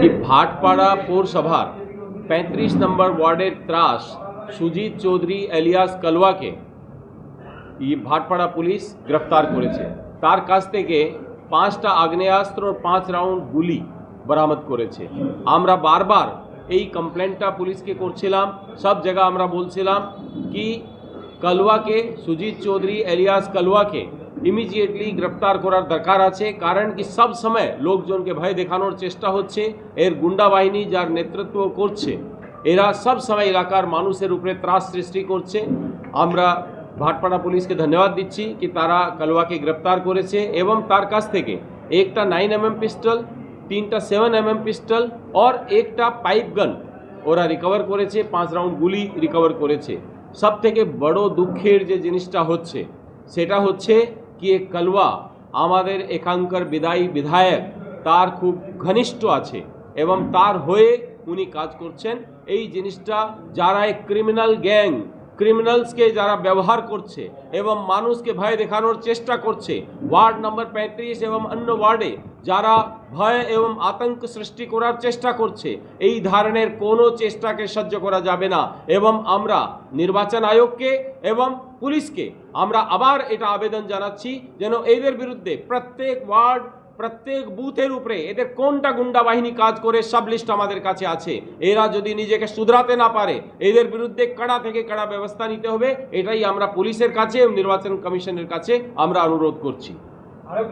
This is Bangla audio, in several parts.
कि भाटपाड़ा पौरसभार 35 नम्बर वार्डर त्रास सुजीत चौधरी एलियास कलवा के ये भाटपाड़ा पुलिस ग्रेफ्तार करेছে। তার কাছ থেকে 5টা আগ্নেয়াস্ত্র और 5 রাউন্ড গুলি बरामद করেছে। আমরা বারবার এই কমপ্লেনটা পুলিশকে করছিলাম, সব জায়গা আমরা বলছিলাম কি কলওয়াকে সুজিত চৌধুরী এলিয়াস কলওয়াকে ইমিডিয়েটলি গ্রেফতার করার দরকার আছে, কারণ কি সব সময় লোকজনকে ভয় দেখানোর চেষ্টা হচ্ছে। এর গুন্ডা বাহিনী যার নেতৃত্ব করছে এরা সব সময় এলাকার মানুষের উপরে ত্রাস সৃষ্টি করছে। আমরা ভাটপাড়া পুলিশকে ধন্যবাদ দিচ্ছি কি তারা কলওয়াকে গ্রেফতার করেছে এবং তার কাছ থেকে একটা 9mm পিস্টল, 3টা 7mm পিস্টল और একটা পাইপ গান ওরা রিকভার করেছে, 5 রাউন্ড গুলি রিকভার করেছে। সব থেকে বড় দুঃখের যে জিনিসটা হচ্ছে সেটা হচ্ছে কি কলওয়া আমাদের এখানকার বিধায়ক তার খুব ঘনিষ্ঠ আছে এবং তার হয়ে উনি কাজ করছেন। এই জিনিসটা যারা এক ক্রিমিনাল গ্যাং ক্রিমিনালসকে যারা ব্যবহার করছে এবং মানুষকে ভয় দেখানোর চেষ্টা করছে, ওয়ার্ড নম্বর 35 এবং অন্য ওয়ার্ডে যারা ভয় এবং আতঙ্ক সৃষ্টি করার চেষ্টা করছে, এই ধরনের কোনো চেষ্টাকে সহ্য করা যাবে না। এবং আমরা নির্বাচন আয়োগকে এবং পুলিশকে আমরা আবার এটা আবেদন জানাচ্ছি যেন এদের বিরুদ্ধে প্রত্যেক ওয়ার্ড প্রত্যেক বুথের উপরে এদের কোনটা গুন্ডা বাহিনী কাজ করে সব লিস্ট আমাদের কাছে আছে। এরা যদি নিজেকে শুধরাতে না পারে এদের বিরুদ্ধে কড়া থেকে কড়া ব্যবস্থা নিতে হবে। এটাই আমরা পুলিশের কাছে এবং নির্বাচন কমিশনের কাছে আমরা অনুরোধ করছি।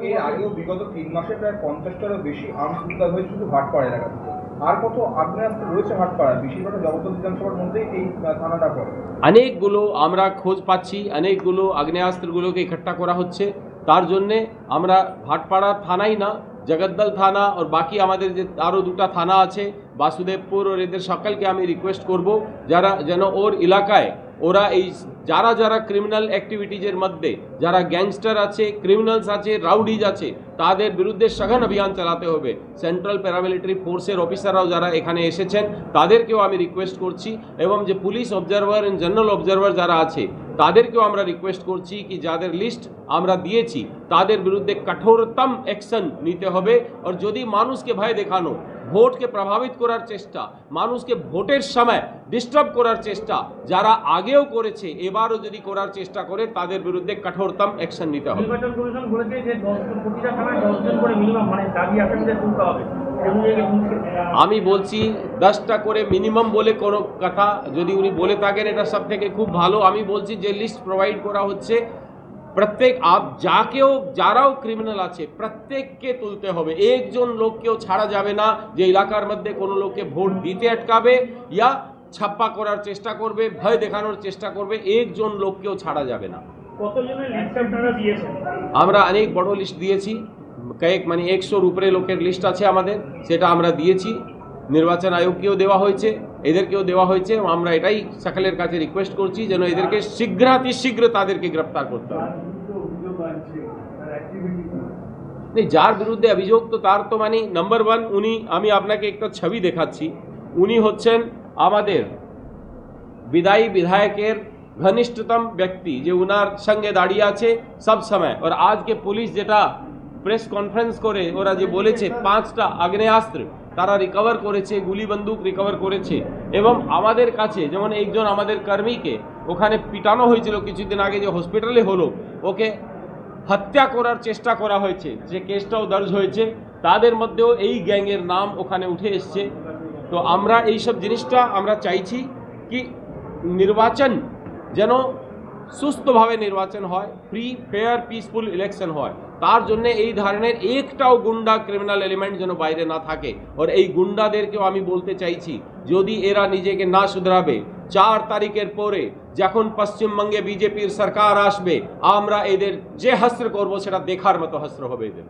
এর আগেও বিগত 3 মাসে প্রায় 50টারও বেশি আর্মস উদ্ধার হয়েছে শুধু ভাটপাড়া এলাকা থেকে। আর কত আগ্নেয়াস্ত্র রয়েছে ভাটপাড়া? বেশিরভাগটা জগদ্দল বিধানসভার মধ্যেই এই থানাটা পড়ে। অনেকগুলো আমরা খোঁজ পাচ্ছি, অনেকগুলো আগ্নেয়াস্ত্রগুলোকে ইকট্ঠা করা হচ্ছে। তার জন্যে আমরা ভাটপাড়া থানাই না, জগদ্দল থানা और বাকি আমাদের যে আরও 2টা থানা আছে বাসুদেবপুর और এদের সকলকে আমি রিকোয়েস্ট করব যারা যেন ওর এলাকায় ওরা এই যারা যারা ক্রিমিনাল অ্যাক্টিভিটিজের মধ্যে যারা গ্যাংস্টার আছে, ক্রিমিনালস আছে, রাউডিজ আছে তাদের বিরুদ্ধে সঘন অভিযান চালাতে হবে। সেন্ট্রাল প্যারামিলিটারি ফোর্সের অফিসাররাও যারা এখানে এসেছেন তাদেরকেও আমি রিকোয়েস্ট করছি এবং যে police observer and general observer যারা আছে তাদেরকেও আমরা রিকোয়েস্ট করছি কি যাদের লিস্ট আমরা দিয়েছি তাদের বিরুদ্ধে কঠোরতম অ্যাকশন নিতে হবে। আর যদি মানুষকে ভয় দেখানো, ভোটকে প্রভাবিত করার চেষ্টা, মানুষকে ভোটের সময় ডিস্টার্ব করার চেষ্টা যারা আগেও করেছে এবারও যদি করার চেষ্টা করে তাদের বিরুদ্ধে কঠোরতম অ্যাকশন নিতে হবে। নির্বাচন কমিশন বলেছে যে প্রতিটা থানায় 10 জন করে মিনিমাম মানে দাবি আসামিদের তুলতে হবে। আমি বলছি 10টা করে মিনিমাম বলে কোনো কথা যদি উনি বলে থাকেন এটা সব থেকে খুব ভালো। আমি বলছি যে লিস্ট প্রোভাইড করা হচ্ছে প্রত্যেক যাকেও যারাও ক্রিমিনাল আছে প্রত্যেককে তুলতে হবে। একজন লোককেও ছাড়া যাবে না যে এলাকার মধ্যে কোনো লোককে ভোট দিতে আটকাবে ইয়া ছাপ্পা করার চেষ্টা করবে, ভয় দেখানোর চেষ্টা করবে, একজন লোককেও ছাড়া যাবে না। কতজনের লিস্ট আপনারা দিয়েছেন? আমরা অনেক বড় লিস্ট দিয়েছি, কয়েক মানে 100-র উপরে লোকের লিস্ট আছে আমাদের, সেটা আমরা দিয়েছি। নির্বাচন আয়োগকেও দেওয়া হয়েছে, এদেরকেও দেওয়া হয়েছে। আমরা এটাই সকলের কাছে রিকোয়েস্ট করছি যেন এদেরকে শীঘ্র তাদেরকে গ্রেফতার করতে হবে। যার বিরুদ্ধে অভিযোগ তো তার তো মানে নাম্বার 1 উনি, আমি আপনাকে একটা ছবি দেখাচ্ছি, উনি হচ্ছেন আমাদের বিধায়কের ঘনিষ্ঠতম ব্যক্তি যে উনার সঙ্গে দাঁড়িয়ে আছে সব সময়। আর আজকে পুলিশ যেটা প্রেস কনফারেন্স করে ওরা যে বলেছে 5টা আগ্নেয়াস্ত্র তারা রিকভার করেছে, গুলি বন্দুক রিকভার করেছে এবং আমাদের কাছে যেমন একজন আমাদের কর্মীকে ওখানে পিটানো হয়েছিল কিছুদিন আগে যে হসপিটালে হলো, ওকে হত্যা করার চেষ্টা করা হয়েছে, যে কেসটাও দর্জ হয়েছে, তাদের মধ্যেও এই গ্যাংয়ের নাম ওখানে উঠে এসছে। তো আমরা এই সব জিনিসটা আমরা চাইছি কি নির্বাচন যেন সুস্থভাবে নির্বাচন হয়, ফ্রি ফেয়ার পিসফুল ইলেকশন হয়। তার জন্য এই ধরনের একটাও গুন্ডা ক্রিমিনাল এলিমেন্ট যেন বাইরে না থাকে। আর এই গুন্ডাদেরকেও আমি বলতে চাইছি যদি এরা নিজেকে না শুধরাবে 4 তারিখের পরে যখন পশ্চিমবঙ্গে বিজেপির সরকার আসবে আমরা এদের যে হাস্র করব সেটা দেখার মতো হাস্র হবে এদের।